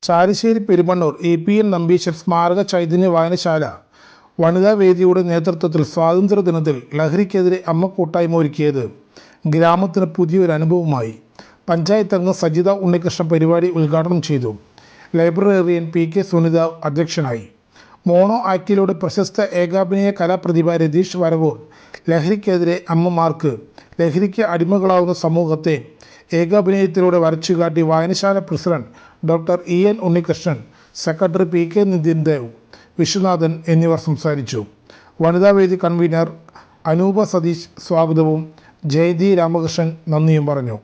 Chalissery Perumannur APN Nambeesan സ്മാരക ചൈതന്യ വായനശാല വനിതാ വേദിയുടെ നേതൃത്വത്തിൽ സ്വാതന്ത്ര്യദിനത്തിൽ ലഹരിക്കെതിരെ അമ്മ കൂട്ടായ്മ ഒരുക്കിയത് ഗ്രാമത്തിന് പുതിയൊരു അനുഭവമായി. പഞ്ചായത്ത് അംഗം സജിത ഉണ്ണികൃഷ്ണൻ പരിപാടി ഉദ്ഘാടനം ചെയ്തു. ലൈബ്രറിയൻ PK സുനിത അധ്യക്ഷനായി. മോണോ ആക്ടിലൂടെ പ്രശസ്ത ഏകാഭിനയ കലാപ്രതിഭ രതീഷ് വരവൂർ ലഹരിക്കെതിരെ അമ്മമാർക്ക് ലഹരിക്ക് അടിമകളാവുന്ന സമൂഹത്തെ ഏകാഭിനയത്തിലൂടെ വരച്ചുകാട്ടി. വായനശാല president doctor EN Unnikrishnan, secretary PK Nithin Dev, Viswanathan എന്നിവർ സംസാരിച്ചു. വനിതാവേദി കൺവീനർ അനൂപ സതീഷ് സ്വാഗതവും ജയതി രാമകൃഷ്ണൻ നന്ദിയും പറഞ്ഞു.